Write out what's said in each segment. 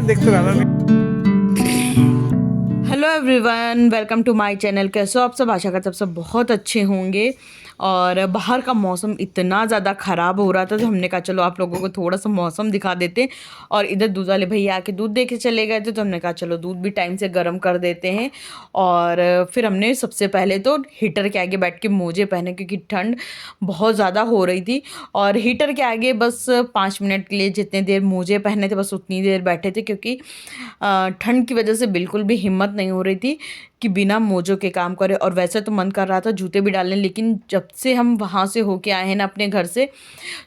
देखते रहना। Hello everyone, welcome to my channel. कैसे हो आप सब? आशा करते आप सब बहुत अच्छे होंगे। और बाहर का मौसम इतना ज़्यादा ख़राब हो रहा था तो हमने कहा चलो आप लोगों को थोड़ा सा मौसम दिखा देते। और इधर दूध वाले भैया आके दूध दे के चले गए थे तो हमने कहा चलो दूध भी टाइम से गर्म कर देते हैं। और फिर हमने सबसे पहले तो हीटर के आगे बैठ के मोजे पहने क्योंकि ठंड बहुत ज़्यादा हो रही थी। और हीटर के आगे बस 5 मिनट के लिए जितने देर मोजे पहने थे बस उतनी देर बैठे थे, क्योंकि ठंड की वजह से बिल्कुल भी हिम्मत नहीं हो रही थी कि बिना मोजों के काम करें। और वैसे तो मन कर रहा था जूते भी डालने, लेकिन जब से हम वहाँ से होके आए हैं ना अपने घर से,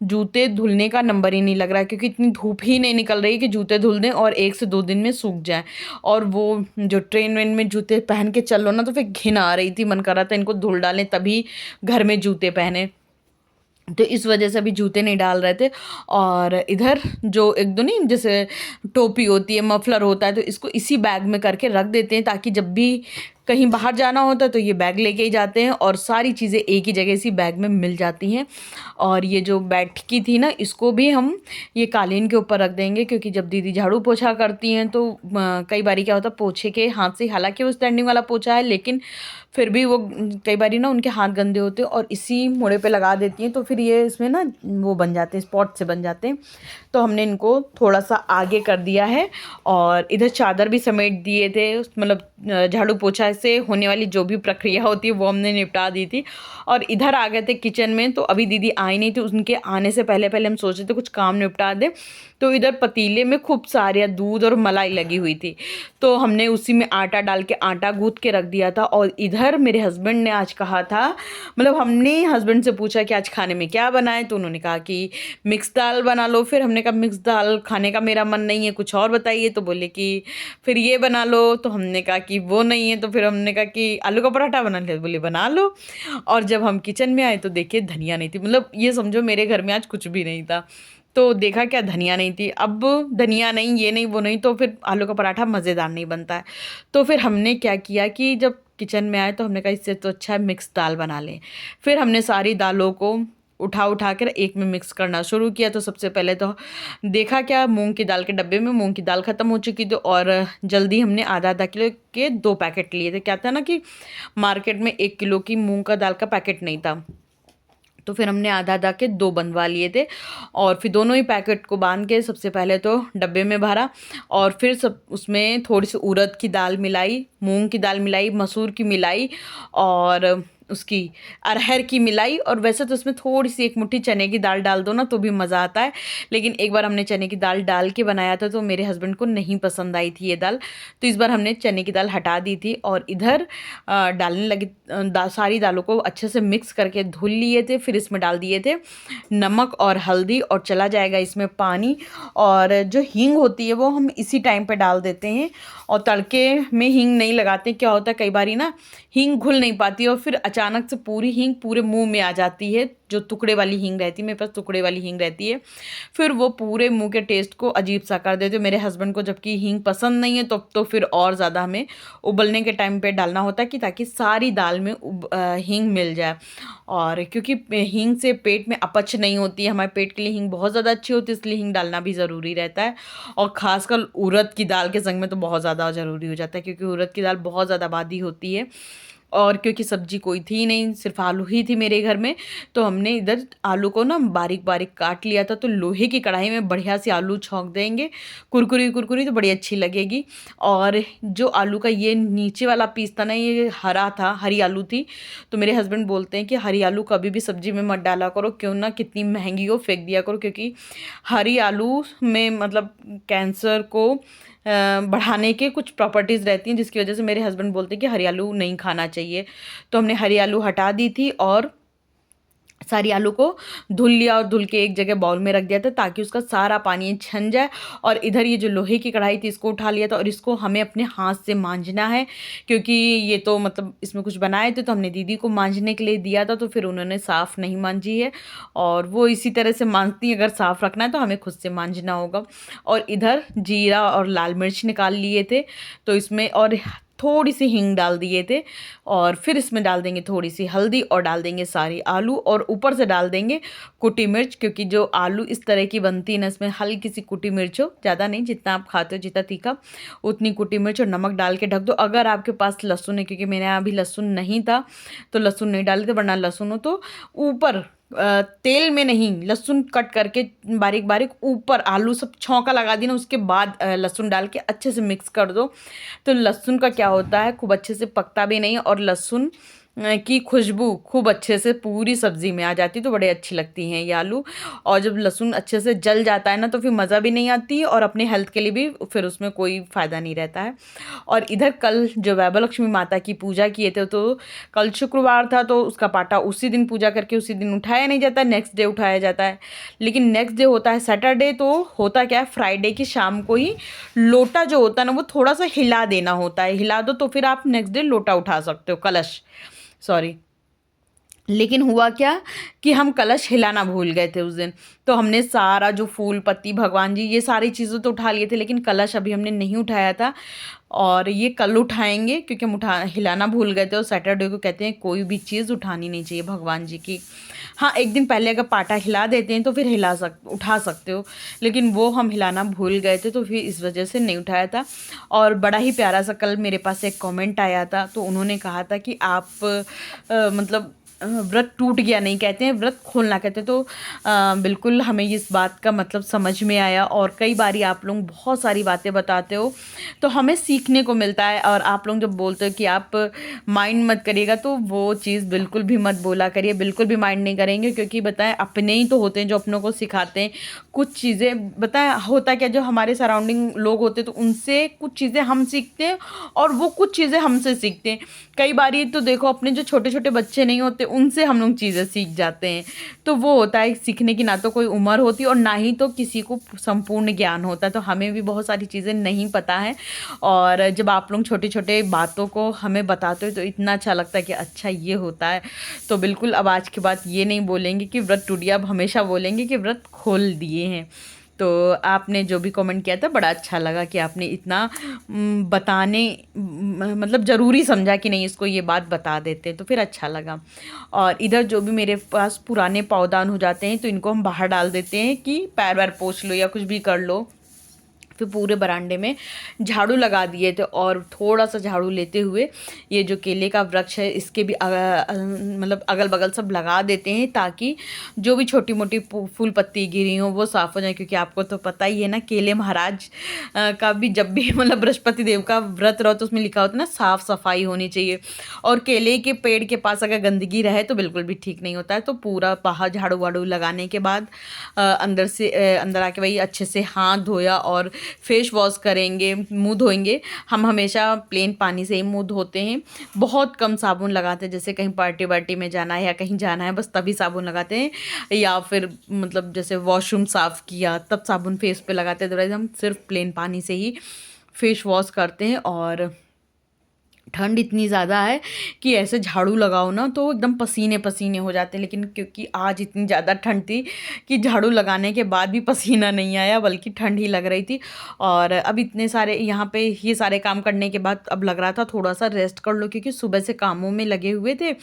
जूते धुलने का नंबर ही नहीं लग रहा है, क्योंकि इतनी धूप ही नहीं निकल रही है कि जूते धुल दें और 1 से 2 दिन में सूख जाए। और वो जो ट्रेन वेन में जूते पहन के चल लो ना तो फिर घिन आ रही थी, मन कर रहा था इनको धुल डालें तभी घर में जूते पहने। तो इस वजह से अभी जूते नहीं डाल रहे थे। और इधर जो एक दो नहीं जैसे टोपी होती है, मफलर होता है, तो इसको इसी बैग में करके रख देते हैं ताकि जब भी कहीं बाहर जाना होता है तो ये बैग लेके ही जाते हैं और सारी चीज़ें एक ही जगह इसी बैग में मिल जाती हैं। और ये जो बैठकी थी ना इसको भी हम ये कालीन के ऊपर रख देंगे, क्योंकि जब दीदी झाड़ू पोछा करती हैं तो कई बारी क्या होता है पोछे के हाथ से, हालांकि वो स्टैंडिंग वाला पोछा है लेकिन फिर भी वो कई बारी ना उनके हाथ गंदे होते हैं और इसी मोड़े पे लगा देती हैं तो फिर ये इसमें ना वो बन जाते हैं, स्पॉट से बन जाते हैं। तो हमने इनको थोड़ा सा आगे कर दिया है। और इधर चादर भी समेट दिए थे, मतलब झाड़ू पोछा से होने वाली जो भी प्रक्रिया होती है वो हमने निपटा दी थी। और इधर आ गए थे किचन में, तो अभी दीदी आई नहीं थी, उनके आने से पहले पहले हम सोचे थे कुछ काम निपटा दें। तो इधर पतीले में खूब सारे दूध और मलाई लगी हुई थी, तो हमने उसी में आटा डाल के आटा गूँथ के रख दिया था। और इधर मेरे हस्बैंड ने आज कहा था, मतलब हमने हस्बैंड से पूछा कि आज खाने में क्या बनाए, तो उन्होंने कहा कि मिक्स दाल बना लो। फिर हमने कहा मिक्स दाल खाने का मेरा मन नहीं है, कुछ और बताइए। तो बोले कि फिर ये बना लो, तो हमने कहा कि वो नहीं है। तो फिर हमने कहा कि आलू का पराठा बना ले, बोले बना लो। और जब हम किचन में आए तो देखिए धनिया नहीं थी, मतलब ये समझो मेरे घर में आज कुछ भी नहीं था। तो देखा क्या, धनिया नहीं थी। अब धनिया नहीं, ये नहीं वो नहीं, तो फिर आलू का पराठा मज़ेदार नहीं बनता है। तो फिर हमने क्या किया कि जब किचन में आए तो हमने कहा इससे तो अच्छा है मिक्स दाल बना लें। फिर हमने सारी दालों को उठा उठा कर एक में मिक्स करना शुरू किया। तो सबसे पहले तो देखा क्या, मूंग की दाल के डब्बे में मूंग की दाल ख़त्म हो चुकी थी और जल्दी हमने आधा आधा किलो के 2 पैकेट लिए थे। क्या था ना कि मार्केट में 1 किलो की मूंग का दाल का पैकेट नहीं था, तो फिर हमने आधा आधा के 2 बनवा लिए थे। और फिर दोनों ही पैकेट को बांध के सबसे पहले तो डब्बे में भरा और फिर सब उसमें थोड़ी सी उड़द की दाल मिलाई, मूंग की दाल मिलाई, मसूर की मिलाई और उसकी अरहर की मिलाई। और वैसे तो उसमें थोड़ी सी एक मुट्ठी चने की दाल डाल दो ना तो भी मज़ा आता है, लेकिन एक बार हमने चने की दाल डाल के बनाया था तो मेरे हस्बैंड को नहीं पसंद आई थी ये दाल, तो इस बार हमने चने की दाल हटा दी थी। और इधर डालने लगी सारी दालों को अच्छे से मिक्स करके धुल लिए थे। फिर इसमें डाल दिए थे नमक और हल्दी और चला जाएगा इसमें पानी। और जो हींग होती है वो हम इसी टाइम पे डाल देते हैं और तड़के में हींग नहीं लगाते। क्या होता है कई बारी ना हींग घुल नहीं पाती और फिर अचानक से पूरी हींग पूरे मुंह में आ जाती है, जो टुकड़े वाली हींग रहती है, मेरे पास टुकड़े वाली हींग रहती है, फिर वो पूरे मुंह के टेस्ट को अजीब सा कर देते। मेरे हस्बैंड को जबकि हींग पसंद नहीं है तो फिर और ज़्यादा हमें उबलने के टाइम पे डालना होता है कि ताकि सारी दाल में हींग मिल जाए। और क्योंकि हींग से पेट में अपच नहीं होती है, हमारे पेट के लिए हींग बहुत ज़्यादा अच्छी होती है, इसलिए हींग डालना भी ज़रूरी रहता है। और ख़ासकर उड़द की दाल के संग में तो बहुत ज़्यादा ज़रूरी हो जाता है, क्योंकि उड़द की दाल बहुत ज़्यादा बादी होती है। और क्योंकि सब्जी कोई थी नहीं, सिर्फ आलू ही थी मेरे घर में, तो हमने इधर आलू को ना बारीक बारीक काट लिया था। तो लोहे की कढ़ाई में बढ़िया से आलू छौंक देंगे, कुरकुरी कुरकुरी, तो बड़ी अच्छी लगेगी। और जो आलू का ये नीचे वाला पीस था ना, ये हरा था, हरी आलू थी। तो मेरे हस्बैंड बोलते हैं कि हरी आलू कभी भी सब्जी में मत डाला करो, क्यों ना कितनी महंगी हो फेंक दिया करो, क्योंकि हरी आलू में मतलब कैंसर को बढ़ाने के कुछ प्रॉपर्टीज़ रहती हैं, जिसकी वजह से मेरे हस्बैंड बोलते हैं कि हरी आलू नहीं खाना चाहिए। तो हमने हरी आलू हटा दी थी और सारी आलू को धुल लिया और धुल के एक जगह बाउल में रख दिया था ताकि उसका सारा पानी छन जाए। और इधर ये जो लोहे की कढ़ाई थी इसको उठा लिया था और इसको हमें अपने हाथ से मांजना है, क्योंकि ये तो मतलब इसमें कुछ बनाए थे तो हमने दीदी को मांजने के लिए दिया था, तो फिर उन्होंने साफ़ नहीं मांजी है। और वो इसी तरह से मांजती, अगर साफ़ रखना है तो हमें खुद से मांजना होगा। और इधर जीरा और लाल मिर्च निकाल लिए थे, तो इसमें और थोड़ी सी हींग डाल दिए थे, और फिर इसमें डाल देंगे थोड़ी सी हल्दी और डाल देंगे सारी आलू, और ऊपर से डाल देंगे कुटी मिर्च, क्योंकि जो आलू इस तरह की बनती है ना, इसमें हल्की सी कुटी मिर्च हो, ज़्यादा नहीं, जितना आप खाते हो जितना तीखा उतनी कुटी मिर्च, और नमक डाल के ढक दो। अगर आपके पास लहसुन है, क्योंकि मेरे यहाँ अभी लहसुन नहीं था तो लहसुन नहीं डाले थे, वरना लहसुन हो तो ऊपर तेल में नहीं, लहसुन कट करके बारीक बारीक ऊपर आलू सब छौंका लगा देना, उसके बाद लहसुन डाल के अच्छे से मिक्स कर दो। तो लहसुन का क्या होता है, खूब अच्छे से पकता भी नहीं, और लहसुन की खुशबू खूब अच्छे से पूरी सब्ज़ी में आ जाती है, तो बड़े अच्छी लगती हैं ये आलू। और जब लहसुन अच्छे से जल जाता है ना, तो फिर मज़ा भी नहीं आती, और अपने हेल्थ के लिए भी फिर उसमें कोई फ़ायदा नहीं रहता है। और इधर कल जो वैभव लक्ष्मी माता की पूजा किए थे, तो कल शुक्रवार था, तो उसका पाटा उसी दिन पूजा करके उसी दिन उठाया नहीं जाता, नेक्स्ट डे उठाया जाता है। लेकिन नेक्स्ट डे होता है सैटरडे, तो होता क्या है, फ्राइडे की शाम को ही लोटा जो होता है ना, वो थोड़ा सा हिला देना होता है, हिला दो तो फिर आप नेक्स्ट डे लोटा उठा सकते हो, कलश, सॉरी। लेकिन हुआ क्या कि हम कलश हिलाना भूल गए थे उस दिन, तो हमने सारा जो फूल पत्ती भगवान जी ये सारी चीज़ें तो उठा लिए थे, लेकिन कलश अभी हमने नहीं उठाया था, और ये कल उठाएंगे, क्योंकि हम हिलाना भूल गए थे। और सैटरडे को कहते हैं कोई भी चीज़ उठानी नहीं चाहिए भगवान जी की। हाँ, एक दिन पहले अगर पाटा हिला देते हैं तो फिर उठा सकते हो, लेकिन वो हम हिलाना भूल गए थे, तो फिर इस वजह से नहीं उठाया था। और बड़ा ही प्यारा सा कल मेरे पास एक कमेंट आया था, तो उन्होंने कहा था कि आप मतलब व्रत टूट गया नहीं कहते हैं, व्रत खोलना कहते हैं। तो बिल्कुल हमें इस बात का मतलब समझ में आया, और कई बारी आप लोग बहुत सारी बातें बताते हो तो हमें सीखने को मिलता है। और आप लोग जब बोलते हो कि आप माइंड मत करिएगा, तो वो चीज़ बिल्कुल भी मत बोला करिए, बिल्कुल भी माइंड नहीं करेंगे, क्योंकि बताएं अपने ही तो होते हैं जो अपनों को सिखाते हैं कुछ चीज़ें। बताएं होता क्या, जो हमारे सराउंडिंग लोग होते हैं तो उनसे कुछ चीज़ें हम सीखते हैं, और वो कुछ चीज़ें हमसे सीखते हैं। कई बारी तो देखो, अपने जो छोटे छोटे बच्चे नहीं होते उनसे हम लोग चीज़ें सीख जाते हैं। तो वो होता है सीखने की ना तो कोई उम्र होती और ना ही तो किसी को संपूर्ण ज्ञान होता है। तो हमें भी बहुत सारी चीज़ें नहीं पता है, और जब आप लोग छोटे छोटे बातों को हमें बताते हो तो इतना अच्छा लगता है कि अच्छा ये होता है। तो बिल्कुल अब आज के बाद ये नहीं बोलेंगे कि व्रत टूट गया, अब हमेशा बोलेंगे कि व्रत खोल दिए हैं। तो आपने जो भी कमेंट किया था बड़ा अच्छा लगा कि आपने इतना बताने मतलब ज़रूरी समझा कि नहीं इसको ये बात बता देते, तो फिर अच्छा लगा। और इधर जो भी मेरे पास पुराने पौधान हो जाते हैं तो इनको हम बाहर डाल देते हैं कि पैर वैर पोंछ लो या कुछ भी कर लो। फिर पूरे बरामदे में झाड़ू लगा दिए थे, और थोड़ा सा झाड़ू लेते हुए ये जो केले का वृक्ष है इसके भी मतलब अगल बगल सब लगा देते हैं, ताकि जो भी छोटी मोटी फूल पत्ती गिरी हो वो साफ़ हो जाए। क्योंकि आपको तो पता ही है ना, केले महाराज का भी जब भी मतलब बृहस्पति देव का व्रत रहो तो उसमें लिखा होता है ना, साफ़ सफाई होनी चाहिए। और केले के पेड़ के पास अगर गंदगी रहे तो बिल्कुल भी ठीक नहीं होता है। तो पूरा बाहर झाड़ू वाड़ू लगाने के बाद अंदर आके वही अच्छे से हाथ धोया और फेस वॉश करेंगे, मुंह धोएंगे। हम हमेशा प्लेन पानी से ही मुंह धोते हैं, बहुत कम साबुन लगाते हैं। जैसे कहीं पार्टी वार्टी में जाना है या कहीं जाना है बस तभी साबुन लगाते हैं, या फिर मतलब जैसे वॉशरूम साफ़ किया तब साबुन फेस पे लगाते हैं। अदरवाइज हम सिर्फ प्लेन पानी से ही फेस वॉश करते हैं। और ठंड इतनी ज़्यादा है कि ऐसे झाड़ू लगाओ ना तो एकदम पसीने पसीने हो जाते हैं। लेकिन क्योंकि आज इतनी ज़्यादा ठंड थी कि झाड़ू लगाने के बाद भी पसीना नहीं आया, बल्कि ठंड ही लग रही थी। और अब इतने सारे यहाँ पे ये सारे काम करने के बाद अब लग रहा था थोड़ा सा रेस्ट कर लो, क्योंकि सुबह से कामों में लगे हुए थे।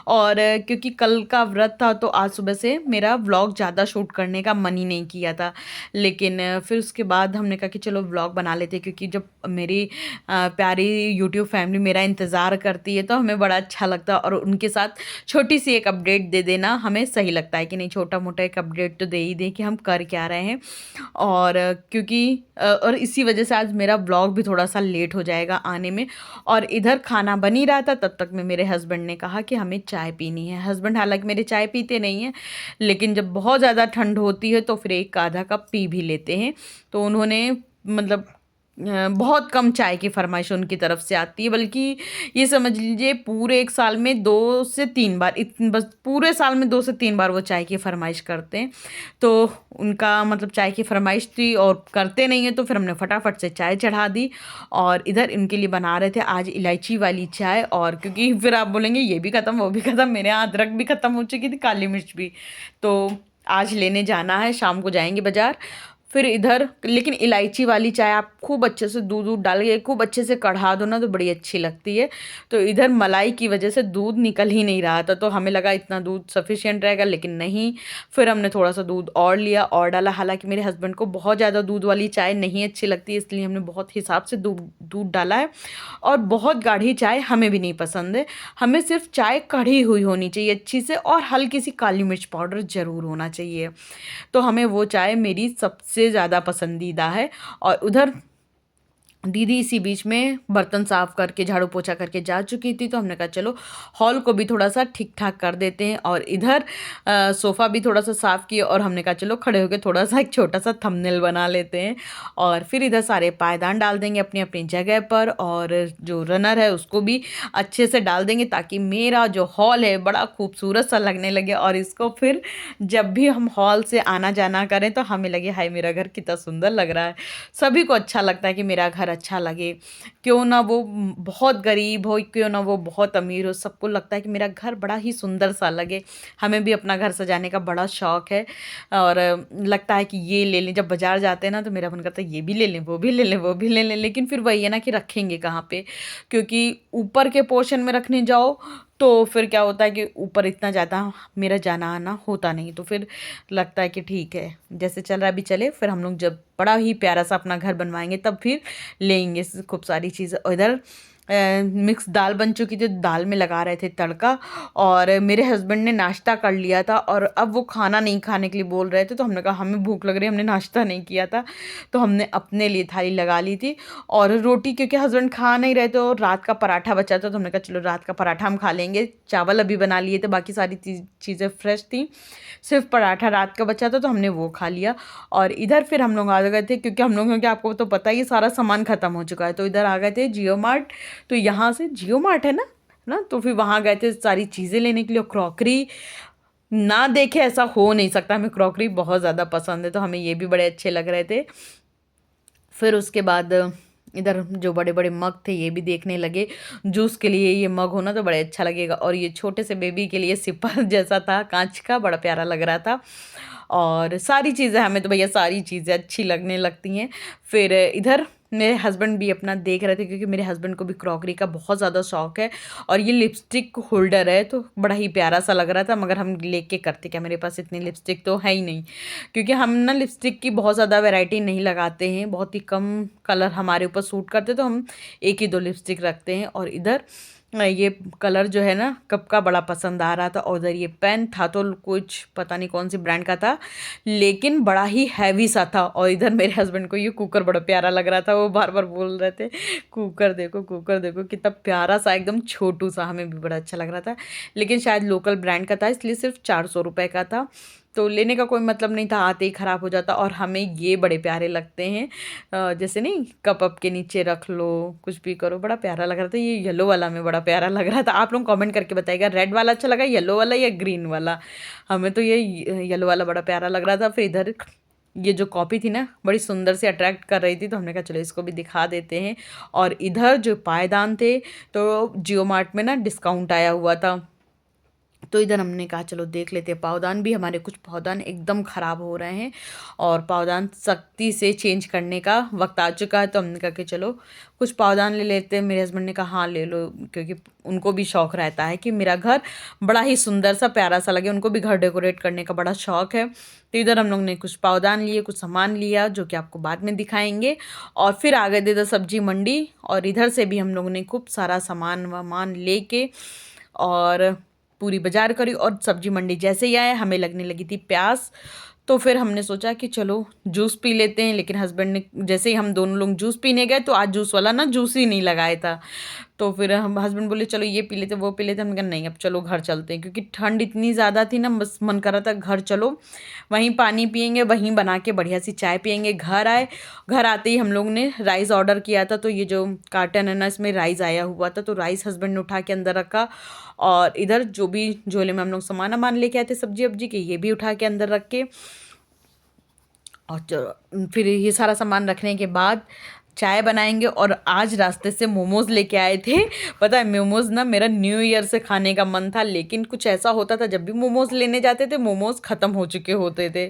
और क्योंकि कल का व्रत था तो आज सुबह से मेरा व्लॉग ज़्यादा शूट करने का मन ही नहीं किया था। लेकिन फिर उसके बाद हमने कहा कि चलो व्लॉग बना लेते, क्योंकि जब मेरी प्यारी यूट्यूब फैमिली मेरा इंतज़ार करती है तो हमें बड़ा अच्छा लगता है। और उनके साथ छोटी सी एक अपडेट दे देना हमें सही लगता है कि नहीं, छोटा मोटा एक अपडेट तो दे ही दें कि हम कर क्या रहे हैं। और क्योंकि और इसी वजह से आज मेरा ब्लॉग भी थोड़ा सा लेट हो जाएगा आने में। और इधर खाना बन ही रहा था, तब तक में मेरे हस्बैंड ने कहा कि हमें चाय पीनी है। हस्बैंड हालांकि मेरे चाय पीते नहीं हैं, लेकिन जब बहुत ज़्यादा ठंड होती है तो फिर एक आधा कप पी भी लेते हैं। तो उन्होंने मतलब बहुत कम चाय की फरमाइश उनकी तरफ से आती है, बल्कि ये समझ लीजिए पूरे एक साल में 2 से 3 बार, बस पूरे साल में 2 से 3 बार वो चाय की फरमाइश करते हैं। तो उनका मतलब चाय की फरमाइश थी और करते नहीं है, तो फिर हमने फटाफट से चाय चढ़ा दी। और इधर इनके लिए बना रहे थे आज इलायची वाली चाय। और क्योंकि फिर आप बोलेंगे ये भी ख़त्म वो भी ख़त्म, मेरे यहाँ अदरक भी ख़त्म हो चुकी थी, काली मिर्च भी। तो आज लेने जाना है, शाम को जाएंगे बाज़ार। फिर इधर लेकिन इलायची वाली चाय आप खूब अच्छे से दूध दूध डाल के खूब अच्छे से कढ़ा दो ना तो बड़ी अच्छी लगती है। तो इधर मलाई की वजह से दूध निकल ही नहीं रहा था, तो हमें लगा इतना दूध सफिशिएंट रहेगा, लेकिन नहीं। फिर हमने थोड़ा सा दूध और लिया और डाला। हालांकि मेरे हस्बैंड को बहुत ज़्यादा दूध वाली चाय नहीं अच्छी लगती, इसलिए हमने बहुत हिसाब से दूध दूध डाला है। और बहुत गाढ़ी चाय हमें भी नहीं पसंद है। हमें सिर्फ चाय कढ़ी हुई होनी चाहिए अच्छी से, और हल्की सी काली मिर्च पाउडर ज़रूर होना चाहिए। तो हमें वो चाय मेरी सबसे ज़्यादा पसंदीदा है। और उधर दीदी इसी बीच में बर्तन साफ करके झाड़ू पोछा करके जा चुकी थी, तो हमने कहा चलो हॉल को भी थोड़ा सा ठीक ठाक कर देते हैं। और इधर सोफ़ा भी थोड़ा सा साफ़ किया, और हमने कहा चलो खड़े होकर थोड़ा सा एक छोटा सा थंबनेल बना लेते हैं। और फिर इधर सारे पायदान डाल देंगे अपनी अपनी जगह पर, और जो रनर है उसको भी अच्छे से डाल देंगे, ताकि मेरा जो हॉल है बड़ा खूबसूरत सा लगने लगे। और इसको फिर जब भी हम हॉल से आना जाना करें तो हमें लगे हाय मेरा घर कितना सुंदर लग रहा है। सभी को अच्छा लगता है कि मेरा घर अच्छा लगे, क्यों ना वो बहुत गरीब हो, क्यों ना वो बहुत अमीर हो, सबको लगता है कि मेरा घर बड़ा ही सुंदर सा लगे। हमें भी अपना घर सजाने का बड़ा शौक़ है, और लगता है कि ये ले लें। जब बाज़ार जाते हैं ना तो मेरा मन करता है ये भी ले लें, वो भी ले लें, वो भी ले लें, लेकिन फिर वही है ना कि रखेंगे कहाँ पे, क्योंकि ऊपर के पोर्शन में रखने जाओ तो फिर क्या होता है कि ऊपर इतना ज़्यादा मेरा जाना आना होता नहीं, तो फिर लगता है कि ठीक है जैसे चल रहा है अभी चले। फिर हम लोग जब बड़ा ही प्यारा सा अपना घर बनवाएंगे तब फिर लेंगे खूब सारी चीज़ें। और इधर मिक्स दाल बन चुकी थी, दाल में लगा रहे थे तड़का। और मेरे हस्बैंड ने नाश्ता कर लिया था, और अब वो खाना नहीं खाने के लिए बोल रहे थे, तो हमने कहा हमें भूख लग रही है, हमने नाश्ता नहीं किया था, तो हमने अपने लिए थाली लगा ली थी। और रोटी क्योंकि हस्बैंड खा नहीं रहे थे, और रात का पराठा बचा था, तो हमने कहा चलो रात का पराठा हम खा लेंगे। चावल अभी बना लिए थे, बाकी सारी चीज़ें फ्रेश थी, सिर्फ पराठा रात का बचा था तो हमने वो खा लिया। और इधर फिर हम लोग आ गए थे, क्योंकि हम लोगों के आपको तो पता ही सारा सामान ख़त्म हो चुका है, तो इधर आ गए थे जियो मार्ट। तो यहाँ से जियो मार्ट है ना, तो फिर वहाँ गए थे सारी चीज़ें लेने के लिए। क्रॉकरी ना देखे ऐसा हो नहीं सकता, हमें क्रॉकरी बहुत ज़्यादा पसंद है, तो हमें ये भी बड़े अच्छे लग रहे थे। फिर उसके बाद इधर जो बड़े बड़े मग थे ये भी देखने लगे। जूस के लिए ये मग होना तो बड़े अच्छा लगेगा। और ये छोटे से बेबी के लिए सिपर जैसा था कांच का, बड़ा प्यारा लग रहा था। और सारी चीज़ें हमें तो भैया सारी चीज़ें अच्छी लगने लगती हैं। फिर इधर मेरे हस्बैंड भी अपना देख रहे थे, क्योंकि मेरे हस्बैंड को भी क्रॉकरी का बहुत ज़्यादा शौक है। और ये लिपस्टिक होल्डर है तो बड़ा ही प्यारा सा लग रहा था, मगर हम लेके करते क्या, मेरे पास इतनी लिपस्टिक तो है ही नहीं, क्योंकि हम ना लिपस्टिक की बहुत ज़्यादा वैरायटी नहीं लगाते हैं, बहुत ही कम कलर हमारे ऊपर सूट करते, तो हम एक ही दो लिपस्टिक रखते हैं। और इधर ये कलर जो है ना कप का बड़ा पसंद आ रहा था। और उधर ये पेन था तो कुछ पता नहीं कौन सी ब्रांड का था, लेकिन बड़ा ही हैवी सा था। और इधर मेरे हस्बैंड को ये कुकर बड़ा प्यारा लग रहा था, वो बार बार बोल रहे थे कुकर देखो कुकर देखो, कितना प्यारा सा एकदम छोटू सा, हमें भी बड़ा अच्छा लग रहा था। लेकिन शायद लोकल ब्रांड का था, इसलिए सिर्फ 400 रुपये का था, तो लेने का कोई मतलब नहीं था, आते ही ख़राब हो जाता। और हमें ये बड़े प्यारे लगते हैं, जैसे नहीं कप अप के नीचे रख लो कुछ भी करो, बड़ा प्यारा लग रहा था। ये येलो वाला में बड़ा प्यारा लग रहा था। आप लोग कमेंट करके बताइएगा रेड वाला अच्छा लगा, येलो वाला या ग्रीन वाला। हमें तो ये येलो वाला बड़ा प्यारा लग रहा था। फिर इधर ये जो कॉपी थी ना बड़ी सुंदर से अट्रैक्ट कर रही थी, तो हमने कहा चलो इसको भी दिखा देते हैं। और इधर जो पायदान थे तो जियो मार्ट में ना डिस्काउंट आया हुआ था, तो इधर हमने कहा चलो देख लेते हैं। पावदान भी हमारे कुछ पावदान एकदम ख़राब हो रहे हैं, और पावदान सख्ती से चेंज करने का वक्त आ चुका है, तो हमने कहा कि चलो कुछ पावदान ले लेते हैं। मेरे हस्बैंड ने कहा हाँ ले लो, क्योंकि उनको भी शौक़ रहता है कि मेरा घर बड़ा ही सुंदर सा प्यारा सा लगे, उनको भी घर डेकोरेट करने का बड़ा शौक़ है। तो इधर हम लोग ने कुछ पावदान लिए, कुछ सामान लिया जो कि आपको बाद में दिखाएंगे। और फिर आ गए थे इधर सब्जी मंडी, और इधर से भी हम लोगों ने खूब सारा सामान वामान लेके और पूरी बाजार करी। और सब्जी मंडी जैसे ही आए हमें लगने लगी थी प्यास, तो फिर हमने सोचा कि चलो जूस पी लेते हैं। लेकिन हस्बैंड ने जैसे ही हम दोनों लोग जूस पीने गए तो आज जूस वाला ना जूस ही नहीं लगाया था, तो फिर हम हस्बैंड बोले चलो ये पी लेते वो पी लेते। हमने कहा नहीं अब चलो घर चलते हैं, क्योंकि ठंड इतनी ज़्यादा थी ना, बस मन कर रहा था घर चलो, वहीं पानी पियेंगे, वहीं बना के बढ़िया सी चाय पियेंगे। घर आए, घर आते ही हम लोग ने राइस ऑर्डर किया था, तो ये जो कार्टन है ना इसमें राइस आया हुआ था, तो राइस हस्बैंड ने उठा के अंदर रखा। और इधर जो भी झोले में हम लोग सामान वामान लेके आए थे सब्जी वब्जी के, ये भी उठा के अंदर रख के, और फिर ये सारा सामान रखने के बाद चाय बनाएंगे। और आज रास्ते से मोमोज़ लेके आए थे। पता है मोमोज़ ना मेरा न्यू ईयर से खाने का मन था, लेकिन कुछ ऐसा होता था जब भी मोमोज़ लेने जाते थे मोमोज़ ख़त्म हो चुके होते थे।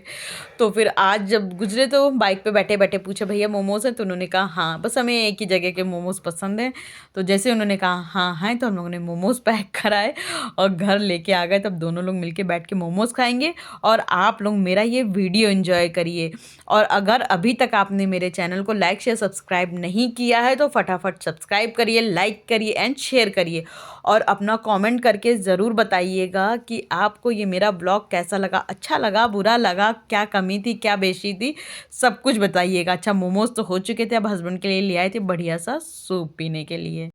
तो फिर आज जब गुजरे तो बाइक पे बैठे बैठे पूछा भैया मोमोज़ हैं, तो उन्होंने कहा हाँ, बस हमें एक ही जगह के मोमोज़ पसंद हैं। तो जैसे उन्होंने कहा हाँ हैं, तो हम लोगों ने मोमोज़ पैक कराए और घर लेके आ गए। तब दोनों लोग मिलके बैठ के मोमोज़ खाएंगे और आप लोग मेरा ये वीडियो एंजॉय करिए। और अगर अभी तक आपने मेरे चैनल को लाइक शेयर सब्सक्राइब नहीं किया है तो फटाफट सब्सक्राइब करिए, लाइक करिए एंड शेयर करिए। और अपना कमेंट करके ज़रूर बताइएगा कि आपको ये मेरा ब्लॉग कैसा लगा, अच्छा लगा, बुरा लगा, क्या कमी थी, क्या बेशी थी, सब कुछ बताइएगा। अच्छा मोमोज़ तो हो चुके थे, अब हस्बैंड के लिए ले आए थे बढ़िया सा सूप पीने के लिए।